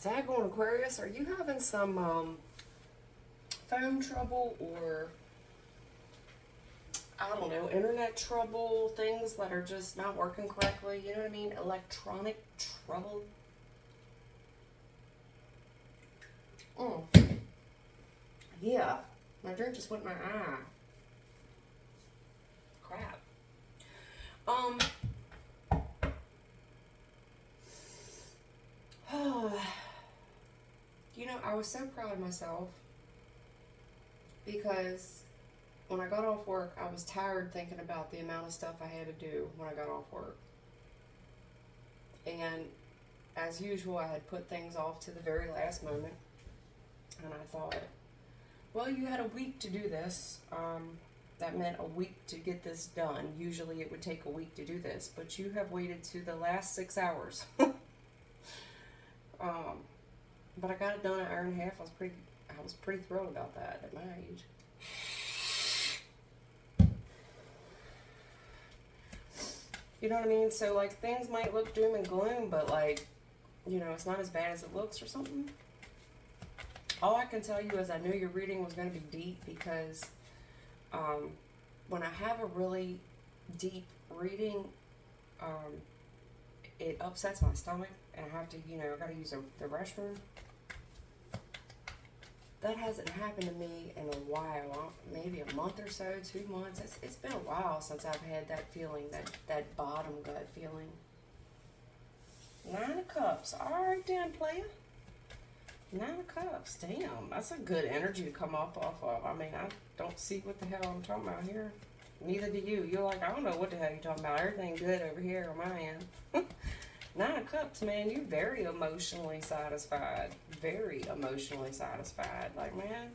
Daggone Aquarius, are you having some phone trouble or, I don't know, internet trouble, things that are just not working correctly? You know what I mean? Electronic trouble. Yeah, my drink just went in my eye. Crap. Um, you know, I was so proud of myself because when I got off work, I was tired thinking about the amount of stuff I had to do when I got off work. And as usual, I had put things off to the very last moment. And I thought, well, you had a week to do this. That meant a week to get this done. Usually it would take a week to do this, but you have waited to the last 6 hours. But I got it done in an hour and a half. I was pretty thrilled about that at my age. You know what I mean? So like things might look doom and gloom, but like, you know, it's not as bad as it looks or something. All I can tell you is I knew your reading was going to be deep because when I have a really deep reading, it upsets my stomach and I have to, you know, I got to use the restroom. That hasn't happened to me in a while, maybe a month or so, 2 months. It's been a while since I've had that feeling, that bottom gut feeling. 9 of Cups. All right then, player. 9 of Cups. Damn, that's a good energy to come off of. I mean, I don't see what the hell I'm talking about here. Neither do you. You're like, I don't know what the hell you're talking about. Everything good over here on my end. 9 of Cups, man, you're very emotionally satisfied. Very emotionally satisfied. Like, man,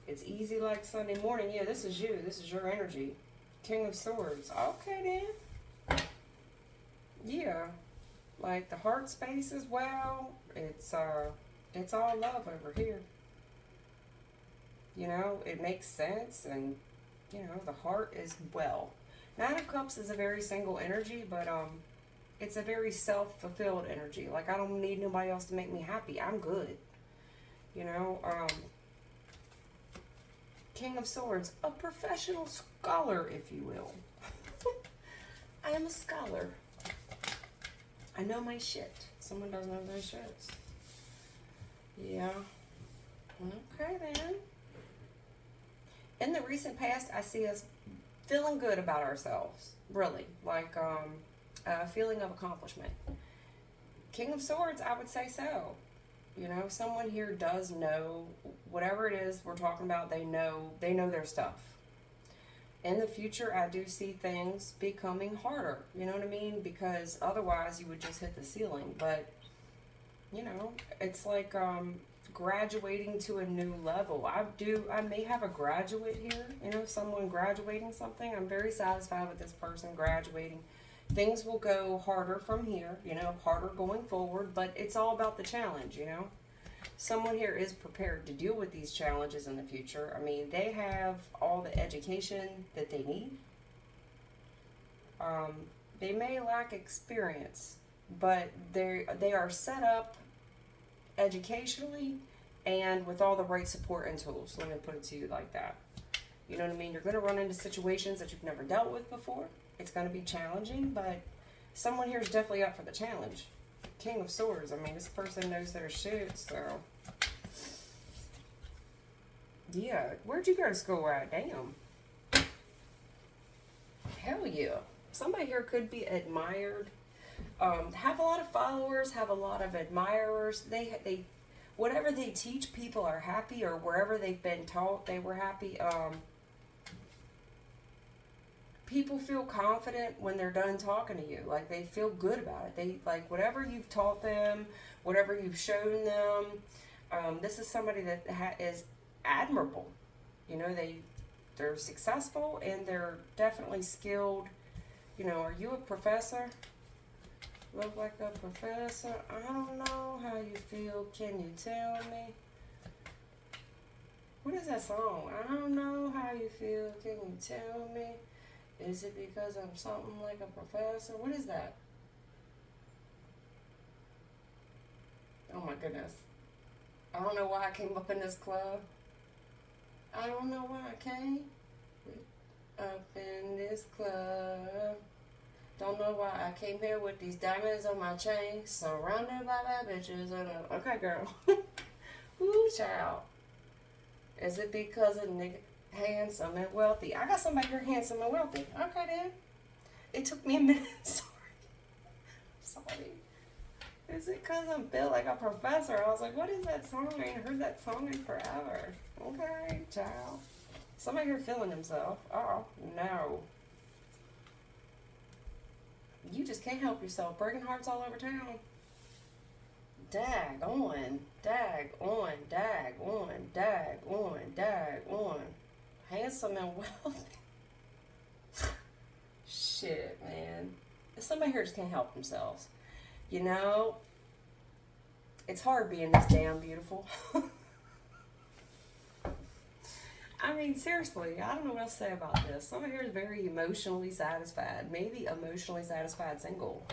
it's easy like Sunday morning. Yeah, this is you. This is your energy. King of Swords. Okay, then. Yeah. Like, the heart space as well. It's all love over here. You know, it makes sense, and, you know, the heart is well. 9 of Cups is a very single energy, but, it's a very self-fulfilled energy. Like, I don't need nobody else to make me happy. I'm good. You know, King of Swords, a professional scholar, if you will. I am a scholar. I know my shit. Someone doesn't know their shits. Yeah. Okay, then. In the recent past, I see us feeling good about ourselves. Really. Like, a feeling of accomplishment. King of Swords, I would say so. You know, someone here does know whatever it is we're talking about. They know their stuff. In the future, I do see things becoming harder. You know what I mean? Because otherwise, you would just hit the ceiling. But you know, it's like graduating to a new level. I may have a graduate here. You know, someone graduating something. I'm very satisfied with this person graduating. Things will go harder from here, you know, harder going forward, but it's all about the challenge, you know. Someone here is prepared to deal with these challenges in the future. I mean, they have all the education that they need. They may lack experience, but they are set up educationally and with all the right support and tools. Let me put it to you like that. You know what I mean? You're going to run into situations that you've never dealt with before. It's going to be challenging, but someone here is definitely up for the challenge. King of Swords. I mean, this person knows their shit, so. Yeah. Where'd you go to school at? Damn. Hell yeah. Somebody here could be admired. Have a lot of followers, have a lot of admirers. They whatever they teach, people are happy, or wherever they've been taught they were happy. People feel confident when they're done talking to you. Like, they feel good about it. They, like, whatever you've taught them, whatever you've shown them, this is somebody that is admirable. You know, they're successful and they're definitely skilled. You know, are you a professor? Look like a professor? I don't know how you feel. Can you tell me? What is that song? I don't know how you feel. Can you tell me? Is it because I'm something like a professor? What is that? Oh my goodness. I don't know why I came up in this club. I don't know why I came up in this club. Don't know why I came here with these diamonds on my chain, surrounded by bad bitches. Okay, girl. Woo, child. Is it because of nigga handsome and wealthy? I got somebody here handsome and wealthy. Okay, then. It took me a minute. Sorry. Is it because I'm built like a professor? I was like, what is that song? I ain't heard that song in forever. Okay, child. Somebody here feeling himself. Oh, no. You just can't help yourself. Breaking hearts all over town. Dag on. Dag on. Dag on. Dag on. Dag on. Handsome and wealthy. Shit, man. Somebody here just can't help themselves. You know, it's hard being this damn beautiful. I mean, seriously, I don't know what else to say about this. Somebody here is very emotionally satisfied, maybe emotionally satisfied single.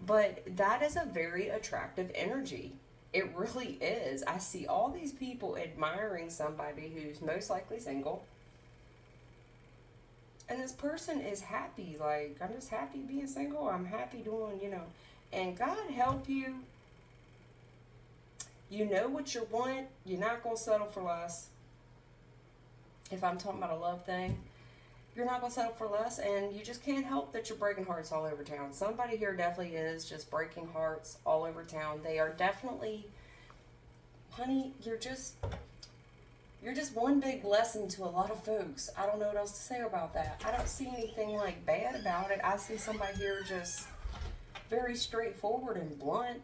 But that is a very attractive energy. It really is. I see all these people admiring somebody who's most likely single. And this person is happy. Like, I'm just happy being single. I'm happy doing, and God help you. You know what you want. You're not going to settle for less. If I'm talking about a love thing, you're not going to settle for less, and you just can't help that you're breaking hearts all over town. Somebody here definitely is just breaking hearts all over town. They are definitely, honey, you're just one big lesson to a lot of folks. I don't know what else to say about that. I don't see anything like bad about it. I see somebody here just very straightforward and blunt,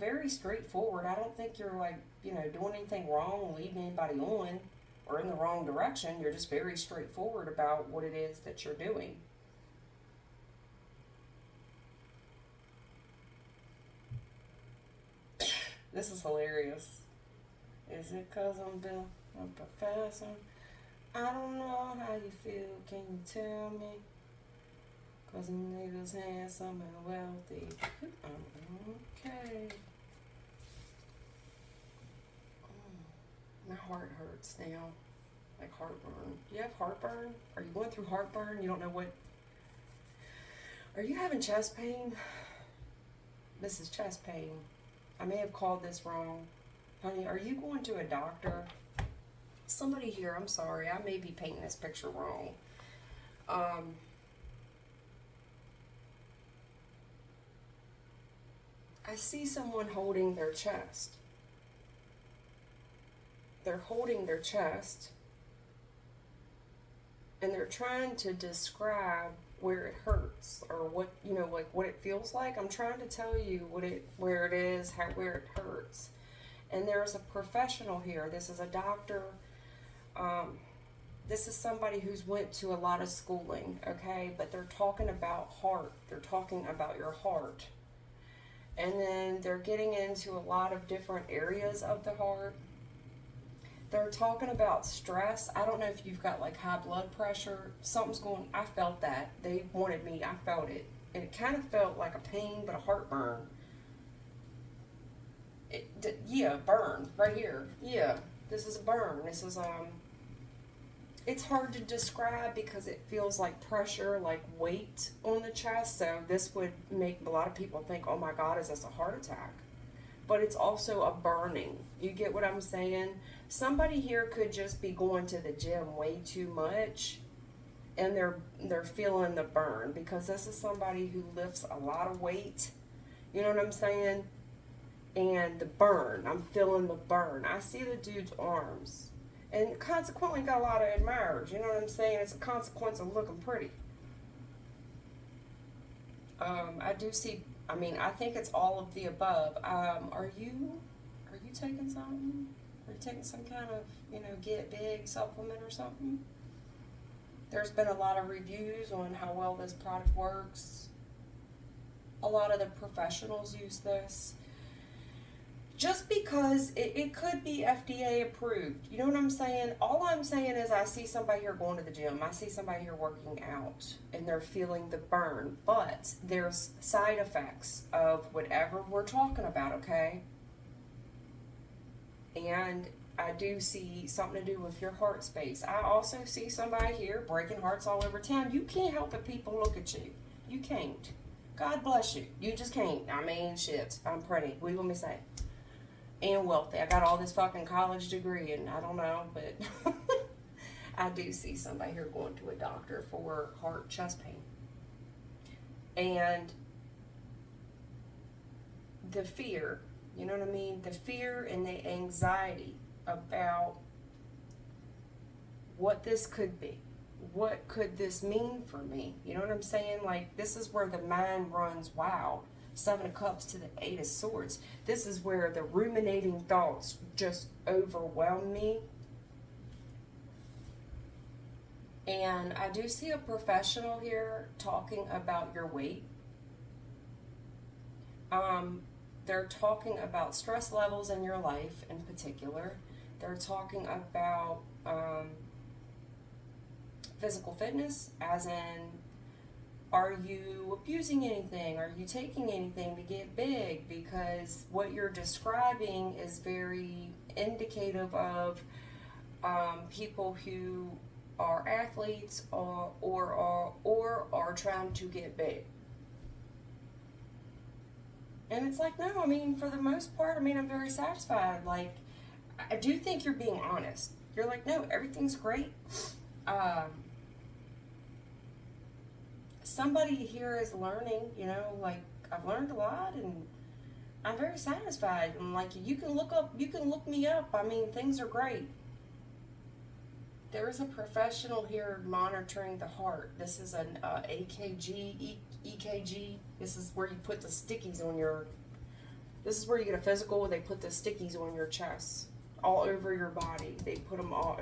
very straightforward. I don't think you're like, doing anything wrong, leading anybody on, or in the wrong direction. You're just very straightforward about what it is that you're doing. This is hilarious. Is it because I'm a professor? I don't know how you feel. Can you tell me? Because niggas handsome and wealthy. Okay. My heart hurts now. Like heartburn. Do you have heartburn? Are you going through heartburn? You don't know what? Are you having chest pain? This is chest pain. I may have called this wrong. Honey, are you going to a doctor? Somebody here, I'm sorry. I may be painting this picture wrong. I see someone holding their chest. They're holding their chest and they're trying to describe where it hurts or what, like what it feels like. I'm trying to tell you where it is, where it hurts. And there's a professional here. This is a doctor. This is somebody who's went to a lot of schooling, okay? But they're talking about heart. They're talking about your heart. And then they're getting into a lot of different areas of the heart. They're talking about stress. I don't know if you've got like high blood pressure. Something's going, I felt that. They wanted me, I felt it. And it kind of felt like a pain, but a heartburn. Burn, right here. Yeah, this is a burn. This is, it's hard to describe because it feels like pressure, like weight on the chest. So this would make a lot of people think, oh my God, is this a heart attack? But it's also a burning. You get what I'm saying? Somebody here could just be going to the gym way too much and they're feeling the burn because this is somebody who lifts a lot of weight. You know what I'm saying? And the burn, I'm feeling the burn. I see the dude's arms. And consequently got a lot of admirers. You know what I'm saying? It's a consequence of looking pretty. I do see, I think it's all of the above. Are you taking something? Are you taking some kind of, get big supplement or something? There's been a lot of reviews on how well this product works. A lot of the professionals use this. Just because it could be FDA approved. You know what I'm saying? All I'm saying is I see somebody here going to the gym. I see somebody here working out and they're feeling the burn. But there's side effects of whatever we're talking about, okay? And I do see something to do with your heart space. I also see somebody here breaking hearts all over town. You can't help it, people look at you. You can't. God bless you. You just can't. I mean, shit. I'm pretty. What do you want me to say? And wealthy. I got all this fucking college degree, and I don't know, but I do see somebody here going to a doctor for heart, chest pain. And the fear, you know what I mean? The fear and the anxiety about what this could be. What could this mean for me? You know what I'm saying? Like, this is where the mind runs wild. Seven of Cups to the Eight of Swords. This is where the ruminating thoughts just overwhelm me. And I do see a professional here talking about your weight. They're talking about stress levels in your life in particular. They're talking about physical fitness, as in, are you abusing anything? Are you taking anything to get big? Because what you're describing is very indicative of people who are athletes or are trying to get big. And it's like, no, I mean, for the most part, I mean, I'm very satisfied. Like, I do think you're being honest. You're like, no, everything's great. Somebody here is learning, you know, like, I've learned a lot and I'm very satisfied. And like, you can look me up. I mean, things are great. There's a professional here monitoring the heart. This is an EKG. This is where you put the stickies on your, this is where you get a physical. They put the stickies on your chest, all over your body. They put them all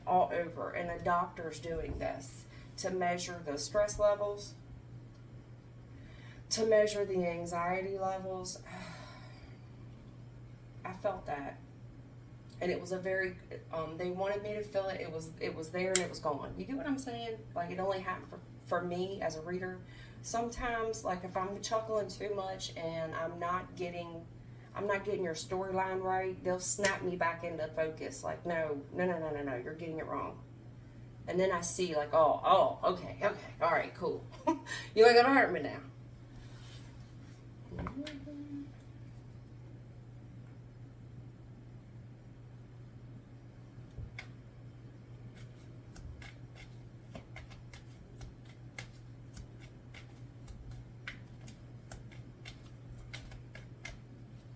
over. And a doctor's doing this to measure the stress levels, to measure the anxiety levels. I felt that. And it was a very, they wanted me to feel it. It was there and it was gone. You get what I'm saying? Like, it only happened for me as a reader. Sometimes, like, if I'm chuckling too much and I'm not getting your storyline right, they'll snap me back into focus. Like, no, you're getting it wrong. And then I see, like, okay, all right, cool. You ain't gonna hurt me now.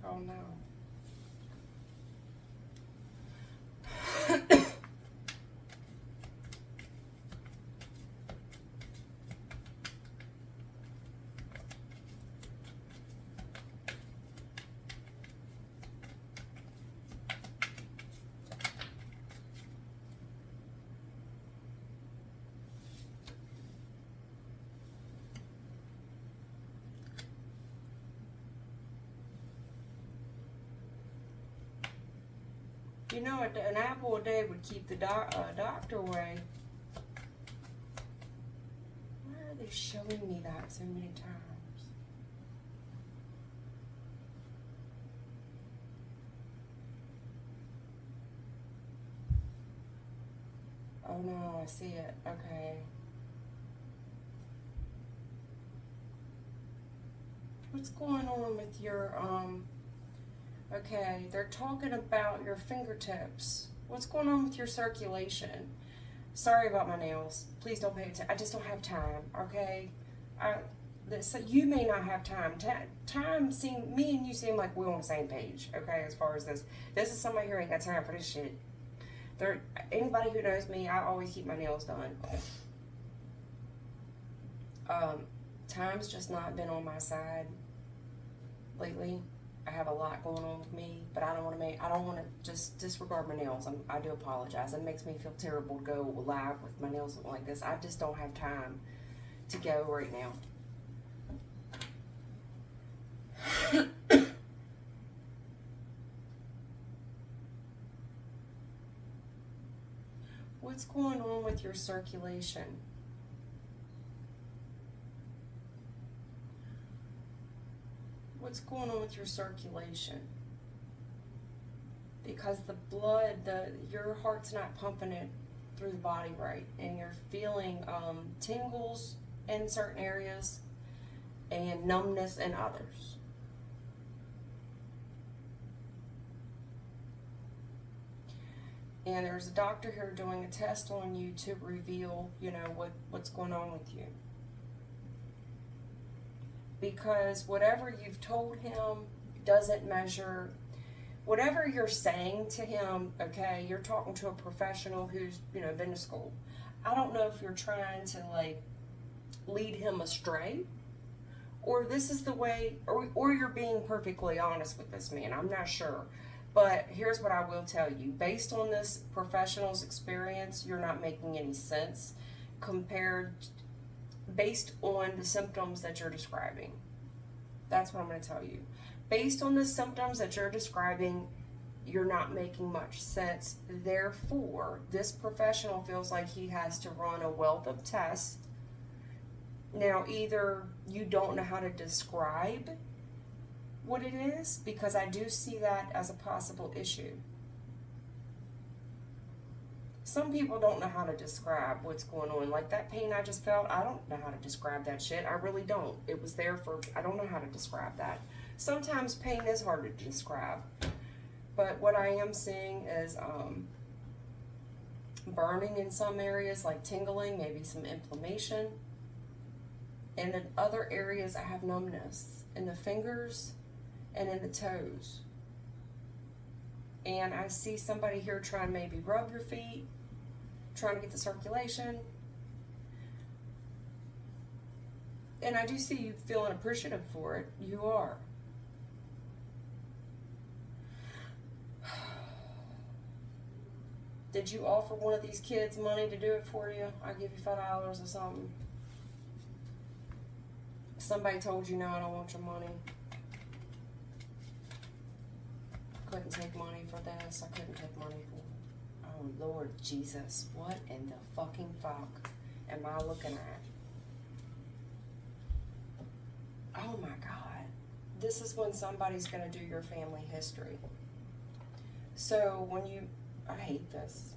Oh no. You know, an apple a day would keep the doctor away. Why are they showing me that so many times? Oh no, I see it. Okay. What's going on with your, okay, they're talking about your fingertips. What's going on with your circulation? Sorry about my nails. Please don't pay attention. I just don't have time, okay? So you may not have time. Me and you seem like we're on the same page, okay, as far as this. This is somebody who ain't got time for this shit. Anybody who knows me, I always keep my nails done. Time's just not been on my side lately. I have a lot going on with me, but I don't want to just disregard my nails. I do apologize. It makes me feel terrible to go live with my nails looking like this. I just don't have time to go right now. What's going on with your circulation? What's going on with your circulation? because the blood, your heart's not pumping it through the body right, and you're feeling tingles in certain areas and numbness in others. And there's a doctor here doing a test on you to reveal, what's going on with you. Because whatever you've told him doesn't measure, whatever you're saying to him, okay, you're talking to a professional who's, been to school. I don't know if you're trying to, lead him astray, or this is the way, or you're being perfectly honest with this man. I'm not sure. But here's what I will tell you. Based on this professional's experience, you're not making any sense based on the symptoms that you're describing. That's what I'm going to tell you. Based on the symptoms that you're describing, you're not making much sense. Therefore, this professional feels like he has to run a wealth of tests. Now, either you don't know how to describe what it is, because I do see that as a possible issue. Some people don't know how to describe what's going on. Like that pain I just felt, I don't know how to describe that shit. I really don't. It was there I don't know how to describe that. Sometimes pain is hard to describe. But what I am seeing is burning in some areas, like tingling, maybe some inflammation. And in other areas, I have numbness in the fingers and in the toes. And I see somebody here trying to maybe rub your feet, trying to get the circulation. And I do see you feeling appreciative for it. You are. Did you offer one of these kids money to do it for you? I'll give you $5 or something. Somebody told you, no, I don't want your money. Couldn't take money for this. I couldn't take money for. Oh Lord Jesus, what in the fucking fuck am I looking at? Oh my God, this is when somebody's gonna do your family history. So when I hate this.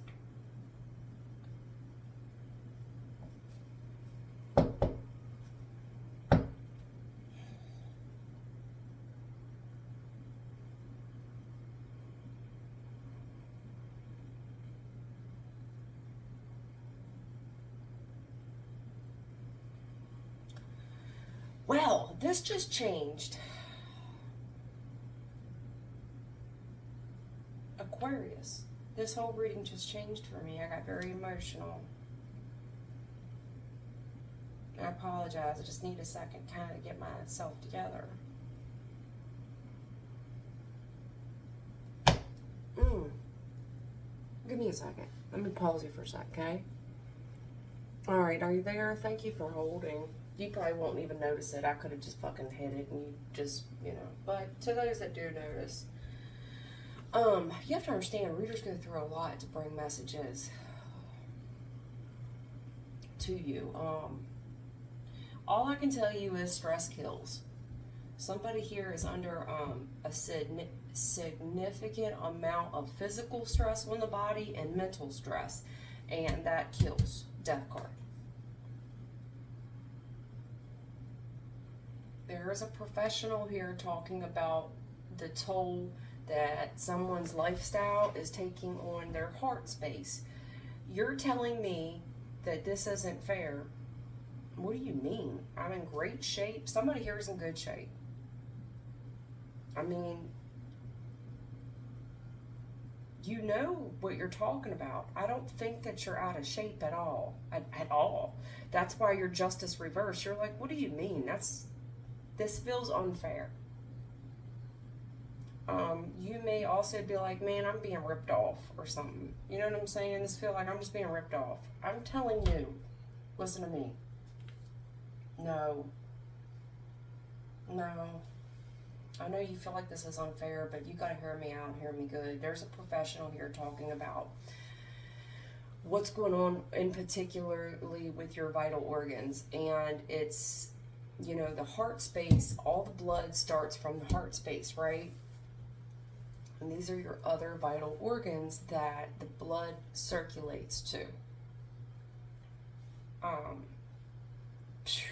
Well, this just changed. Aquarius. This whole reading just changed for me. I got very emotional. I apologize. I just need a second kind of get myself together. Give me a second. Let me pause you for a sec, okay? All right, are you there? Thank you for holding. You probably won't even notice it. I could have just fucking hit it and you just, But to those that do notice, you have to understand, readers go through a lot to bring messages to you. All I can tell you is stress kills. Somebody here is under a significant amount of physical stress on the body and mental stress, and that kills. Death card. There is a professional here talking about the toll that someone's lifestyle is taking on their heart space. You're telling me that this isn't fair. What do you mean? I'm in great shape. Somebody here is in good shape. I mean, you know what you're talking about. I don't think that you're out of shape at all. At all. That's why you're justice reversed. You're like, what do you mean? This feels unfair. You may also be like, man, I'm being ripped off or something. You know what I'm saying? This feels like I'm just being ripped off. I'm telling you, listen to me. No. I know you feel like this is unfair, but you gotta hear me out and hear me good. There's a professional here talking about what's going on in particularly with your vital organs, and it's, the heart space. All the blood starts from the heart space, right? And these are your other vital organs that the blood circulates to. Phew.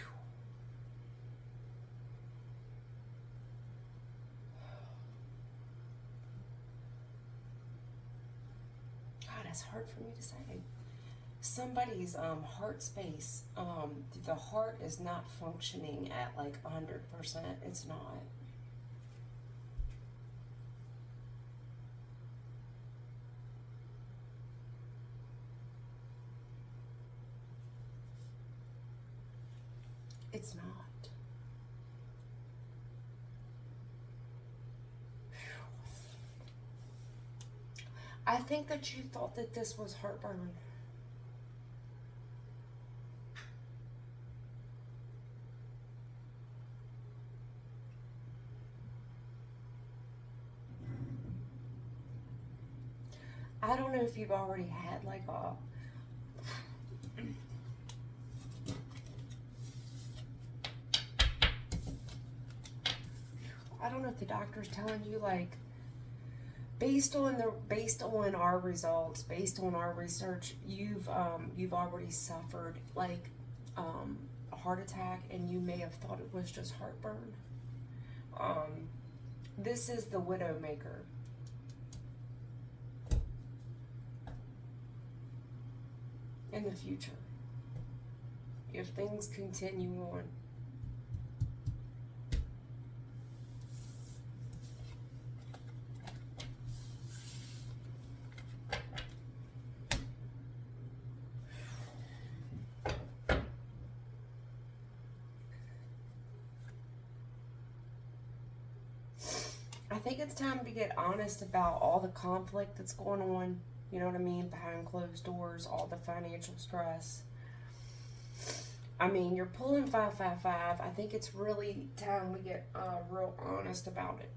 God, that's hard for me to say. Somebody's heart space, the heart is not functioning at like 100%. It's not. It's not. I think that you thought that this was heartburn. I don't know if you've already had like a I don't know if the doctor's telling you like based on our results, based on our research, you've already suffered like a heart attack, and you may have thought it was just heartburn. This is the Widowmaker. In the future, if things continue on. I think it's time to get honest about all the conflict that's going on, you know what I mean, behind closed doors, all the financial stress. I mean, you're pulling 555. I think it's really time we get real honest about it.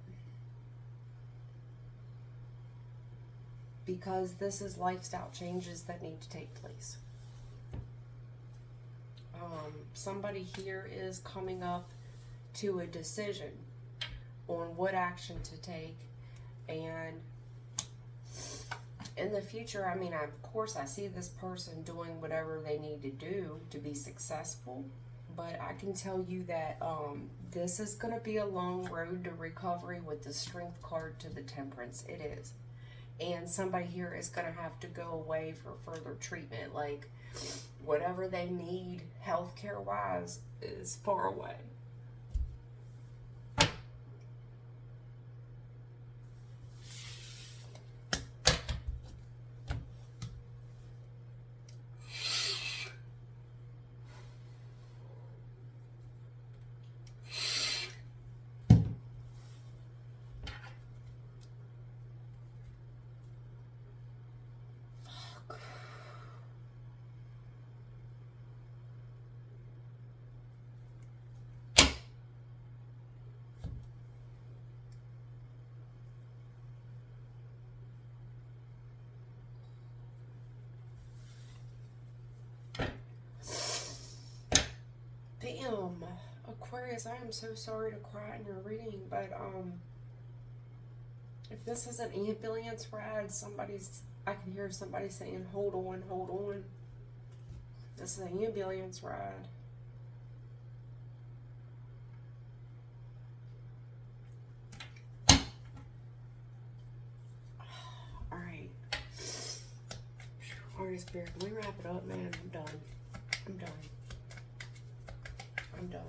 Because this is lifestyle changes that need to take place. Somebody here is coming up to a decision on what action to take, and in the future, I mean, of course I see this person doing whatever they need to do to be successful, but I can tell you that this is going to be a long road to recovery with the Strength card to the Temperance. It is. And somebody here is going to have to go away for further treatment, like whatever they need healthcare wise is far away. Damn, Aquarius, I am so sorry to cry in your reading, but if this is an ambulance ride, I can hear somebody saying, hold on, hold on. This is an ambulance ride. Alright. Alright, Spirit, can we wrap it up, man? I'm done. I'm done. I'm done.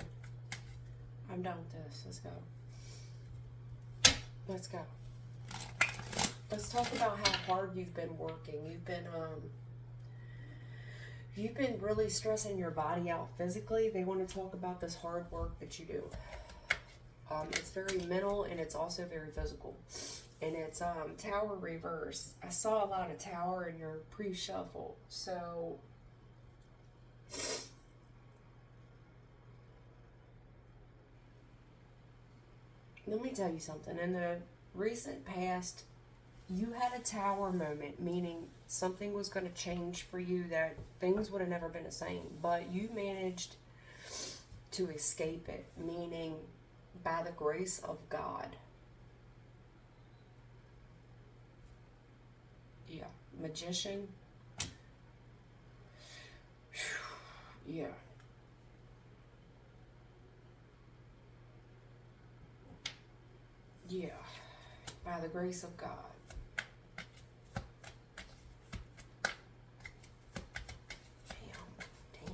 I'm done with this. Let's go. Let's go. Let's talk about how hard you've been working. You've been really stressing your body out physically. They want to talk about this hard work that you do. It's very mental, and it's also very physical. And it's Tower reverse. I saw a lot of Tower in your pre-shuffle. So let me tell you something. In the recent past, you had a Tower moment, meaning something was going to change for you, that things would have never been the same. But you managed to escape it, meaning by the grace of God. Yeah. Magician. Yeah. Yeah. By the grace of God.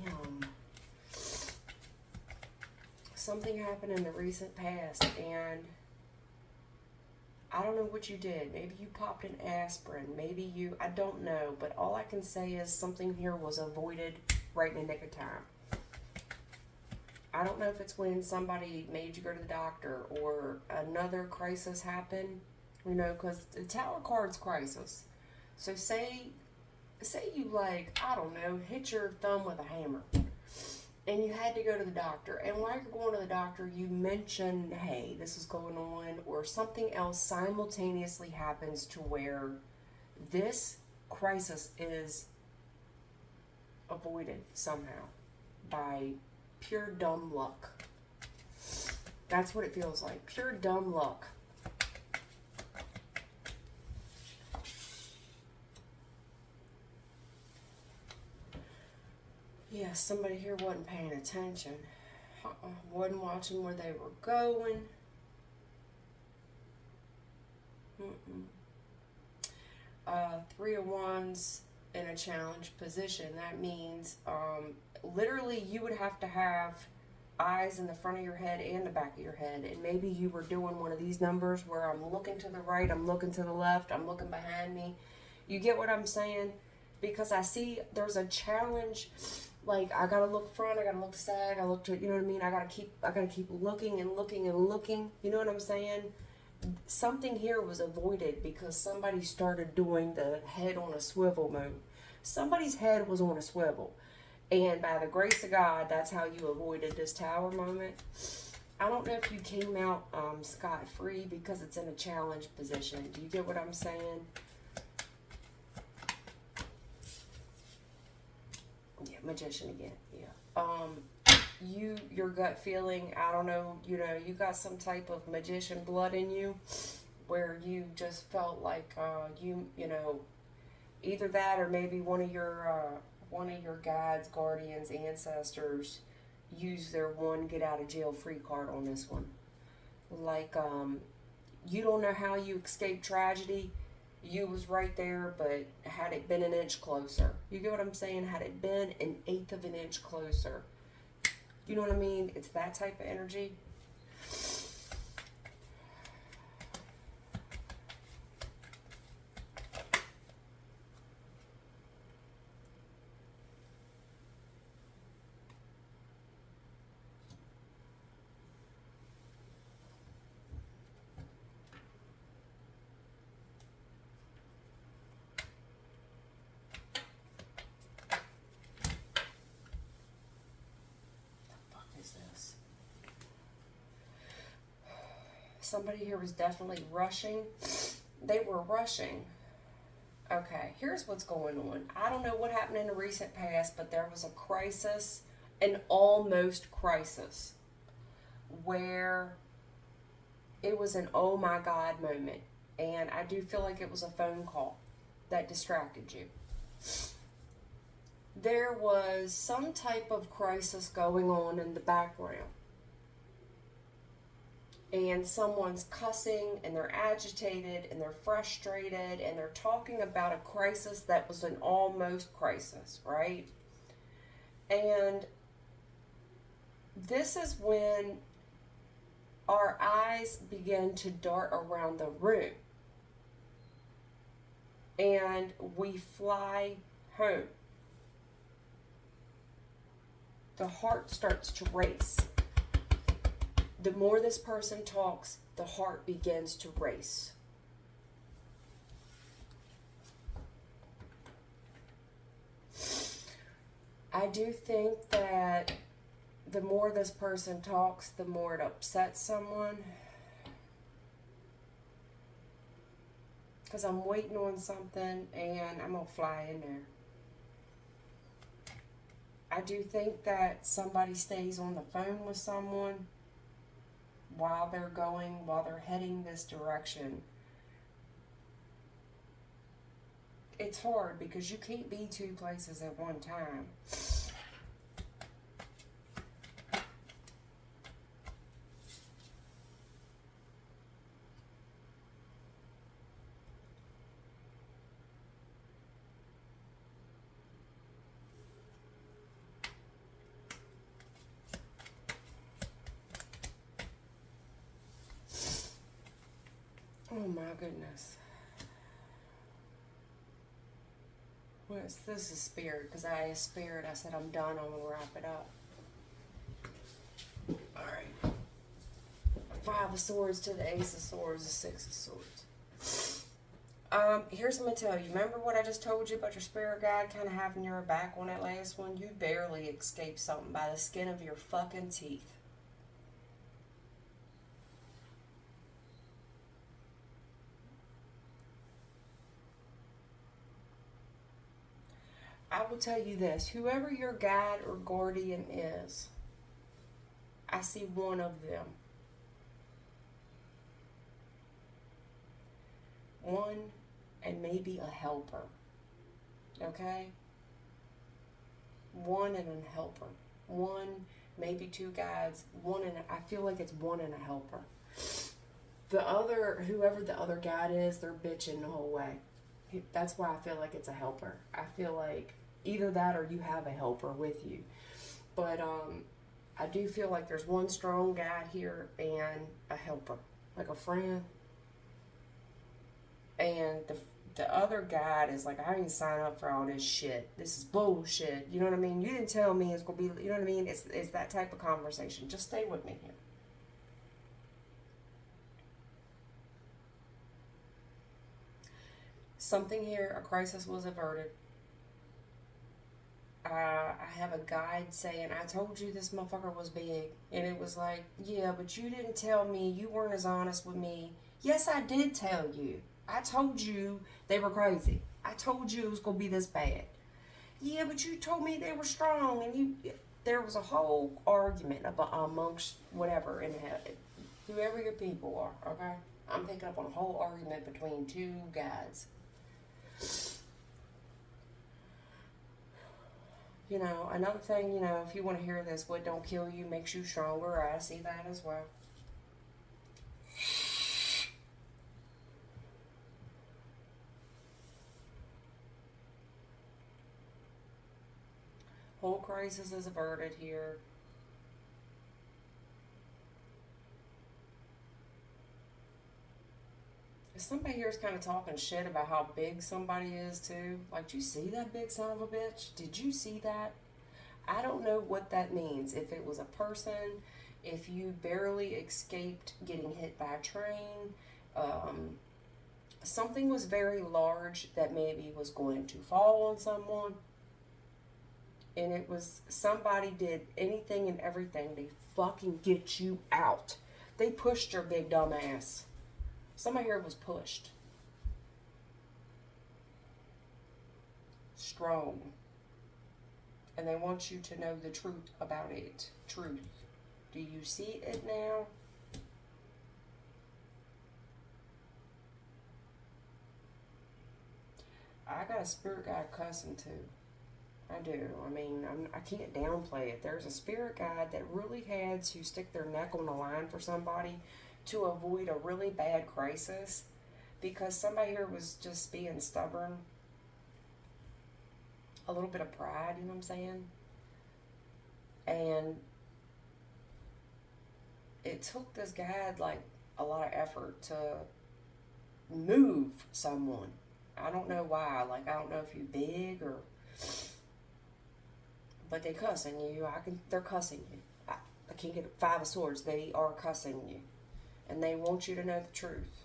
Damn. Something happened in the recent past, and I don't know what you did. Maybe you popped an aspirin. Maybe you, I don't know. But all I can say is something here was avoided right in the nick of time. I don't know if it's when somebody made you go to the doctor or another crisis happened, you know, because the Tower card's crisis. So say you, like, I don't know, hit your thumb with a hammer and you had to go to the doctor, and while you're going to the doctor you mention, hey, this is going on, or something else simultaneously happens to where this crisis is avoided somehow by pure dumb luck. That's what it feels like, pure dumb luck. Yeah, somebody here wasn't paying attention. Wasn't watching where they were going. Three of Wands in a challenge position. That means literally you would have to have eyes in the front of your head and the back of your head. And maybe you were doing one of these numbers where I'm looking to the right, I'm looking to the left, I'm looking behind me. You get what I'm saying? Because I see there's a challenge. Like, I gotta look front, I gotta look side, I gotta look to, you know what I mean? I gotta keep looking and looking and looking. You know what I'm saying? Something here was avoided because somebody started doing the head on a swivel mode. Somebody's head was on a swivel. And by the grace of God, that's how you avoided this Tower moment. I don't know if you came out scot-free because it's in a challenge position. Do you get what I'm saying? Yeah, Magician again. Yeah. Your gut feeling, I don't know, you know, you got some type of magician blood in you where you just felt like you know, either that or maybe one of your guides, guardians, ancestors use their one get out of jail free card on this one. Like you don't know how you escaped tragedy. You was right there, but had it been an inch closer. You get what I'm saying? Had it been an eighth of an inch closer. You know what I mean? It's that type of energy. Somebody here was definitely rushing. They were rushing. Okay, here's what's going on. I don't know what happened in the recent past, but there was a crisis, an almost crisis, where it was an oh my God moment. And I do feel like it was a phone call that distracted you. There was some type of crisis going on in the background. And someone's cussing and they're agitated and they're frustrated and they're talking about a crisis that was an almost crisis, right? And this is when our eyes begin to dart around the room and we fly home. The heart starts to race. The more this person talks, the heart begins to race. I do think that the more this person talks, the more it upsets someone. Because I'm waiting on something and I'm going to fly in there. I do think that somebody stays on the phone with someone while they're heading this direction. it's hard because you can't be two places at one time. Oh my goodness. Well, this is Spirit, because I asked Spirit, I said I'm done, I'm gonna wrap it up. Alright. Five of Swords to the Ace of Swords, the Six of Swords. Here's what I'm gonna tell you. Remember what I just told you about your spirit guide kind of having your back on that last one? You barely escaped something by the skin of your fucking teeth. I will tell you this, whoever your guide or guardian is, I see one of them. One and maybe a helper. Okay? One and a helper. One, maybe two guides. One and I feel like it's one and a helper. The other, whoever the other guide is, they're bitching the whole way. That's why I feel like it's a helper. I feel like either that or you have a helper with you. But I do feel like there's one strong guide here and a helper, like a friend. And the other guide is like, I didn't sign up for all this shit. This is bullshit. You know what I mean? You didn't tell me it's gonna be. You know what I mean? It's that type of conversation. Just stay with me here. Something here, a crisis was averted. I have a guide saying, I told you this motherfucker was big. And it was like, yeah, but you didn't tell me. You weren't as honest with me. Yes, I did tell you. I told you they were crazy. I told you it was going to be this bad. Yeah, but you told me they were strong. And there was a whole argument about, amongst whatever in whoever your people are, okay? I'm picking up on a whole argument between two guides. You know, another thing, you know, if you want to hear this, what don't kill you makes you stronger. I see that as well. Whole crisis is averted here. Somebody here is kind of talking shit about how big somebody is too. Like, did you see that big son of a bitch? Did you see that? I don't know what that means. If it was a person, if you barely escaped getting hit by a train, something was very large that maybe was going to fall on someone. And it was, somebody did anything and everything to fucking get you out. They pushed your big dumb ass. Somebody here was pushed. Strong. And they want you to know the truth about it. Truth. Do you see it now? I got a spirit guide cussing too. I do. I mean, I can't downplay it. There's a spirit guide that really had to stick their neck on the line for somebody to avoid a really bad crisis because somebody here was just being stubborn. A little bit of pride, you know what I'm saying? And it took this guide like a lot of effort to move someone. I don't know why. Like, I don't know if you're big or... But they cussing you. They're cussing you. I can't get Five of Swords. They are cussing you. And they want you to know the truth.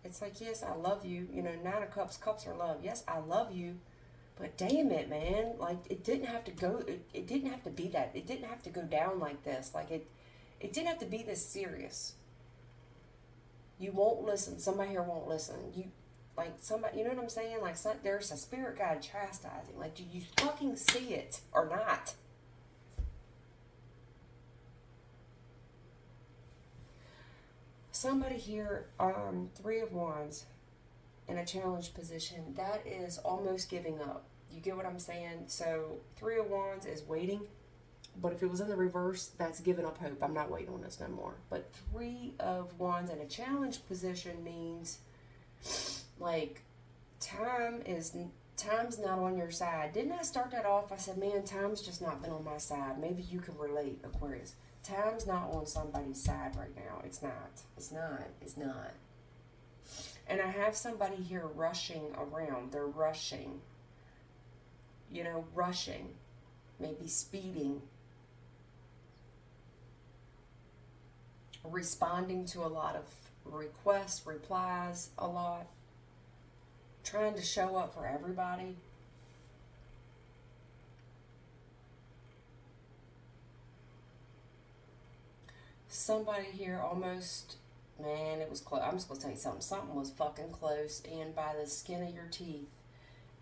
It's like, yes, I love you. You know, Nine of Cups, cups are love. Yes, I love you. But damn it, man. Like, it didn't have to go, it didn't have to be that. It didn't have to go down like this. Like, it didn't have to be this serious. You won't listen. Somebody here won't listen. Like, somebody, you know what I'm saying? Like, there's a spirit guide chastising. Like, do you fucking see it or not? Somebody here, Three of Wands, in a challenge position, that is almost giving up. You get what I'm saying? So 3 of Wands is waiting. But if it was in the reverse, that's giving up hope. I'm not waiting on this no more. But 3 of Wands in a challenge position means, like, time's not on your side. Didn't I start that off? I said, man, time's just not been on my side. Maybe you can relate, Aquarius. Time's not on somebody's side right now. It's not. It's not. It's not. And I have somebody here rushing around. They're rushing. You know, rushing. Maybe speeding. Responding to a lot of requests, replies, a lot. Trying to show up for everybody. Somebody here almost, man, it was close. I'm just going to tell you something. Something was fucking close, and by the skin of your teeth.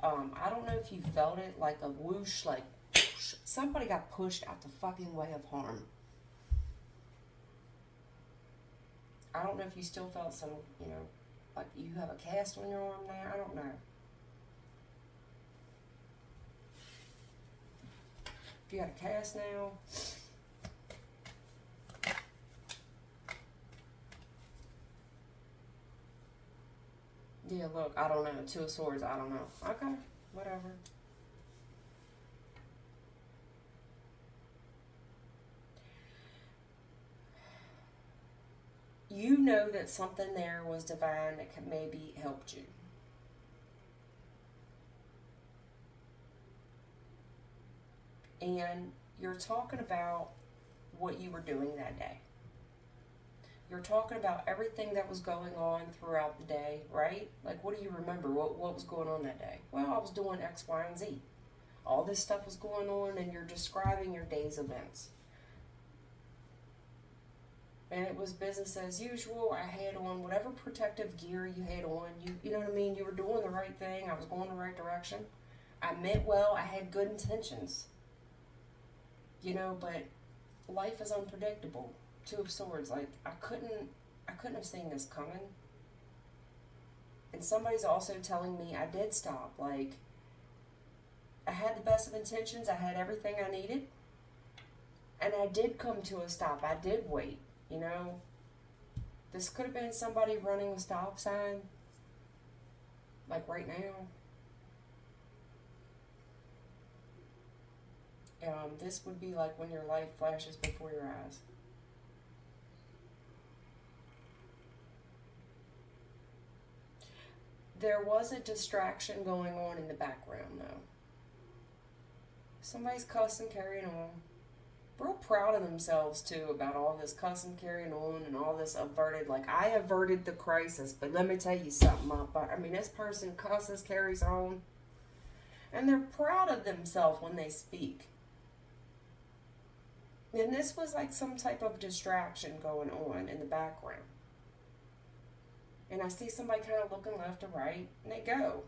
I don't know if you felt it, like a whoosh, like whoosh. Somebody got pushed out the fucking way of harm. I don't know if you still felt some, you know, like you have a cast on your arm now. I don't know. If you got a cast now. Yeah, look, I don't know. 2 of Swords, I don't know. Okay, whatever. You know that something there was divine that could maybe helped you. And you're talking about what you were doing that day. You're talking about everything that was going on throughout the day, right? Like, what do you remember? What was going on that day? Well, I was doing X, Y, and Z. All this stuff was going on, and you're describing your day's events. And it was business as usual. I had on whatever protective gear you had on. You know what I mean? You were doing the right thing. I was going the right direction. I meant well. I had good intentions. You know, but life is unpredictable. 2 of Swords. Like, I couldn't have seen this coming. And somebody's also telling me I did stop. Like, I had the best of intentions. I had everything I needed. And I did come to a stop. I did wait. You know, this could have been somebody running a stop sign, like right now. This would be like when your life flashes before your eyes. There was a distraction going on in the background, though. Somebody's cussing, carrying on. Real proud of themselves too about all this cussing, carrying on, and all this averted. Like, I averted the crisis, but let me tell you something. I mean, this person cusses, carries on, and they're proud of themselves when they speak. And this was like some type of distraction going on in the background. And I see somebody kind of looking left or right, and they go.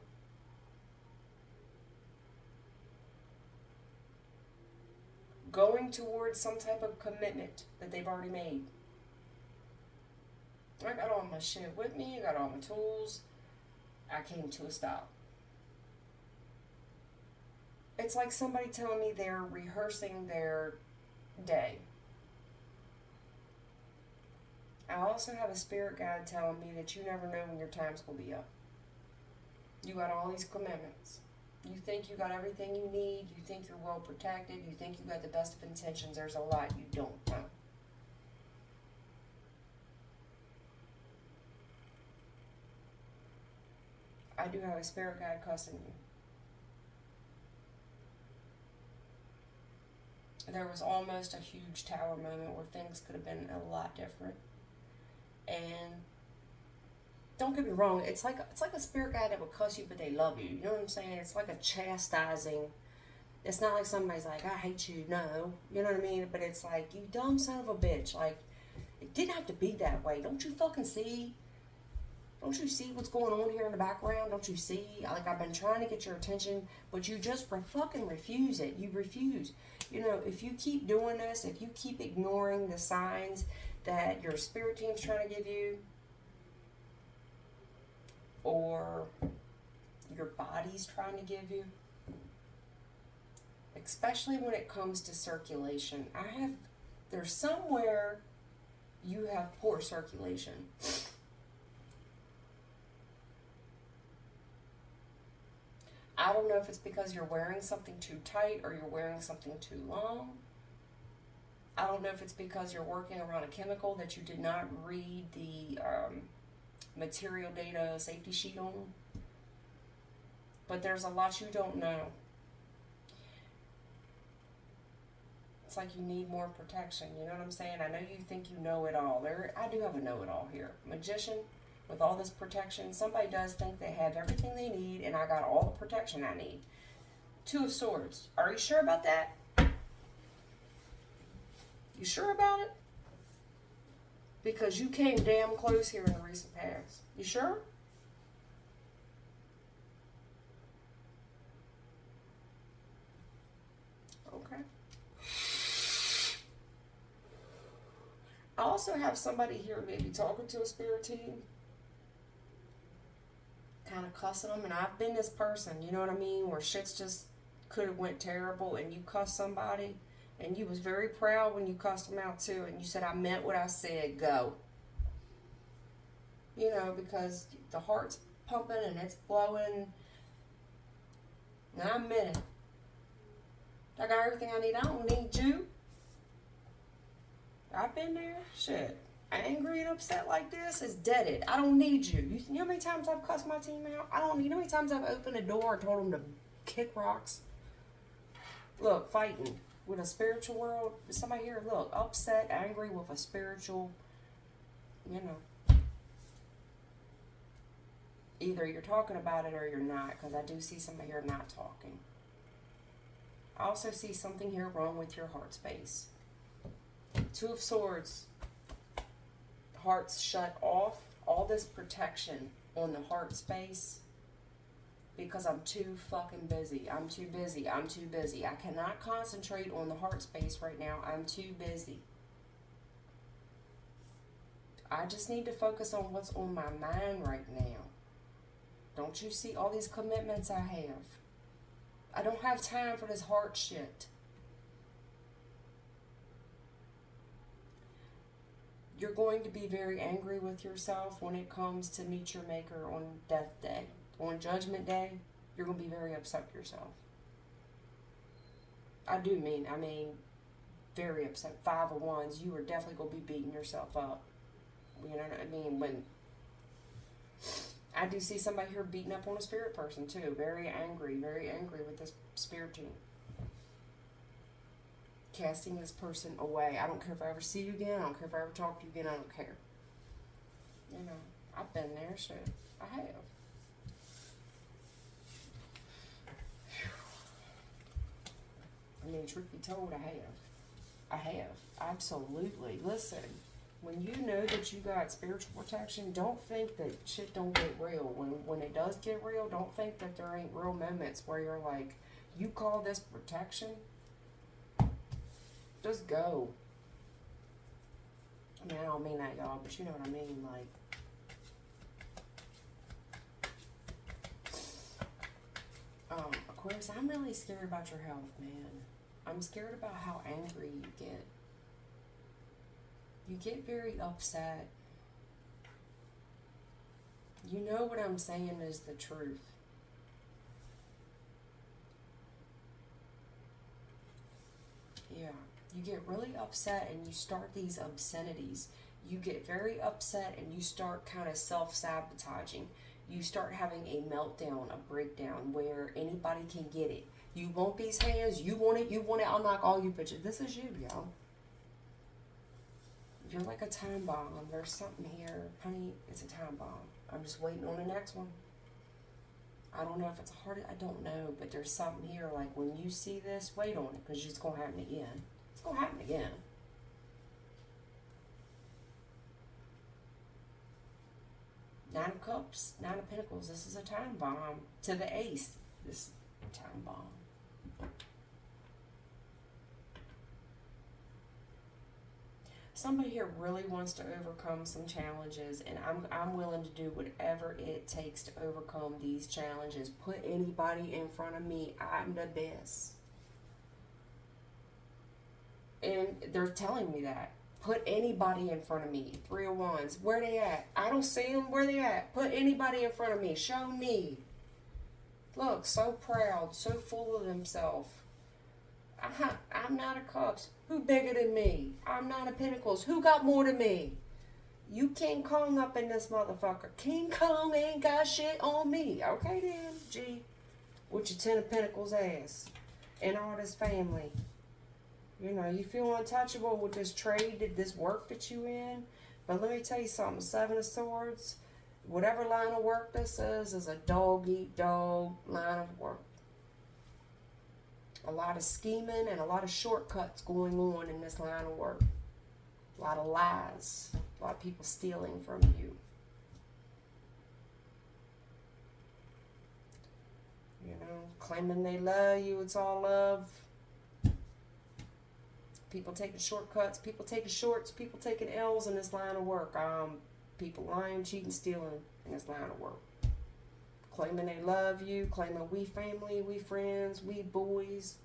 Going towards some type of commitment that they've already made. I got all my shit with me. I got all my tools. I came to a stop. It's like somebody telling me they're rehearsing their day. I also have a spirit guide telling me that you never know when your time's going to be up. You got all these commitments. You think you got everything you need. You think you're well protected. You think you got the best of intentions. There's a lot you don't know. I do have a spirit guide cussing you. There was almost a huge tower moment where things could have been a lot different. And don't get me wrong, it's like a spirit guide that would cuss you, but they love you. You know what I'm saying? It's like a chastising. It's not like somebody's like, I hate you. No. You know what I mean? But it's like, you dumb son of a bitch. Like, it didn't have to be that way. Don't you fucking see? Don't you see what's going on here in the background? Don't you see? Like, I've been trying to get your attention, but you just fucking refuse it. You refuse. You know, if you keep doing this, if you keep ignoring the signs that your spirit team's trying to give you, or your body's trying to give you. Especially when it comes to circulation. There's somewhere you have poor circulation. I don't know if it's because you're wearing something too tight or you're wearing something too long. I don't know if it's because you're working around a chemical that you did not read the material data safety sheet on. But there's a lot you don't know. It's like you need more protection. You know what I'm saying? I know you think you know it all. I do have a know-it-all here. Magician, with all this protection, somebody does think they have everything they need, and I got all the protection I need. Two of Swords. Are you sure about that? You sure about it? Because you came damn close here in the recent past. You sure? Okay. I also have somebody here maybe talking to a spirit team, kind of cussing them, and I've been this person, you know what I mean, where shit's just could have went terrible, and you cuss somebody, and you was very proud when you cussed them out too, and you said, I meant what I said, go. You know, because the heart's pumping and it's blowing, and I meant it. I got everything I need. I don't need you. I've been there. Shit. Angry and upset like this is deaded. I don't need you. You know how many times I've cussed my team out? You know how many times I've opened a door and told them to kick rocks? Look, fighting with a spiritual world. Somebody here, look, upset, angry with a spiritual, you know. Either you're talking about it or you're not, because I do see somebody here not talking. I also see something here wrong with your heart space. Two of Swords. Heart's shut off. All this protection on the heart space because I'm too fucking busy. I'm too busy. I'm too busy. I cannot concentrate on the heart space right now. I'm too busy. I just need to focus on what's on my mind right now. Don't you see all these commitments I have? I don't have time for this heart shit. You're going to be very angry with yourself when it comes to meet your maker on death day. On judgment day, you're going to be very upset with yourself. I mean, very upset. 5 of Wands, you are definitely going to be beating yourself up. You know what I mean? When I do see somebody here beating up on a spirit person too. Very angry with this spirit team. Casting this person away. I don't care if I ever see you again. I don't care if I ever talk to you again. I don't care. You know, I've been there, shit. I have. I mean, truth be told, I have. Absolutely. Listen, when you know that you got spiritual protection, don't think that shit don't get real. When it does get real, don't think that there ain't real moments where you're like, you call this protection? Just go. I mean, I don't mean that, y'all, but you know what I mean, like. Aquarius, I'm really scared about your health, man. I'm scared about how angry you get. You get very upset. You know what I'm saying is the truth. Yeah. You get really upset and you start these obscenities. You get very upset and you start kind of self-sabotaging. You start having a meltdown, a breakdown where anybody can get it. You want these hands, you want it, I'll knock all you bitches. This is you, yo. You're like a time bomb. There's something here. Honey, it's a time bomb. I'm just waiting on the next one. I don't know if it's a heart, I don't know, but there's something here like when you see this, wait on it, because it's going to happen again. It's going to happen again. Nine of Cups, Nine of Pentacles. This is a time bomb. To the Ace, this is a time bomb. somebody here really wants to overcome some challenges, and I'm willing to do whatever it takes to overcome these challenges. Put anybody in front of me, I'm the best. And they're telling me that. Put anybody in front of me. 3 of Wands. Where they at? I don't see them. Where they at? Put anybody in front of me. Show me. Look, so proud, so full of themselves. I'm not a Cups. Who bigger than me? I'm not a Pentacles. Who got more than me? You King Kong up in this motherfucker. King Kong ain't got shit on me. Okay then, G. With your 10 of Pentacles ass. And all this family. You know, you feel untouchable with this trade, this work that you in. But let me tell you something. 7 of Swords. Whatever line of work this is a dog-eat-dog line of work. A lot of scheming and a lot of shortcuts going on in this line of work. A lot of lies. A lot of people stealing from you. You know, claiming they love you, it's all love. People taking shortcuts, people taking shorts, people taking L's in this line of work. People lying, cheating, stealing in this line of work. Claiming they love you, claiming we family, we friends, we boys.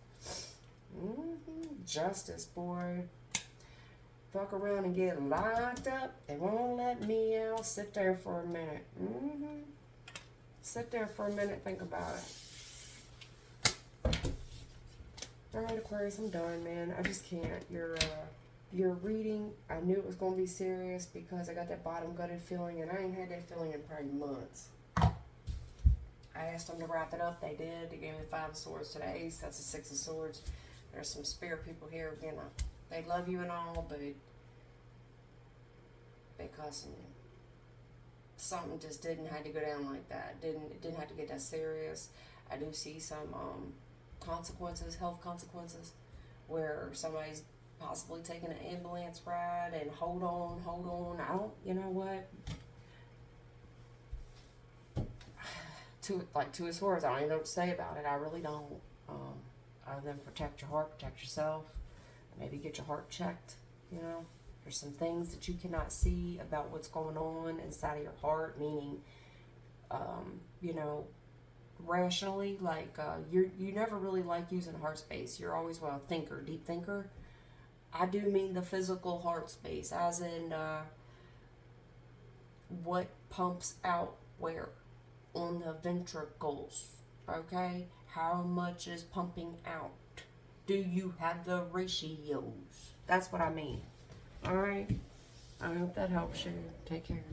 Justice, boy. Fuck around and get locked up. They won't let me out. Sit there for a minute. Sit there for a minute, think about it. Alright, Aquarius, I'm done, man. I just can't. Your reading, I knew it was going to be serious because I got that bottom gutted feeling, and I ain't had that feeling in probably months. I asked them to wrap it up. They did. They gave me the 5 of Swords to the Ace. That's the 6 of Swords. There's some spirit people here. Again, they love you and all, but they cussing you. Something just didn't have to go down like that. It didn't have to get that serious. I do see some consequences, health consequences, where somebody's possibly taking an ambulance ride and hold on. I don't, you know what? To his words, I don't even know what to say about it. I really don't. Other than protect your heart, protect yourself, maybe get your heart checked. You know, there's some things that you cannot see about what's going on inside of your heart. Meaning, you know, rationally, like you never really like using heart space. You're always a thinker, deep thinker. I do mean the physical heart space, as in what pumps out where on the ventricles. Okay, how much is pumping out? Do you have the ratios? That's what I mean. All right. I hope that helps you. Take care.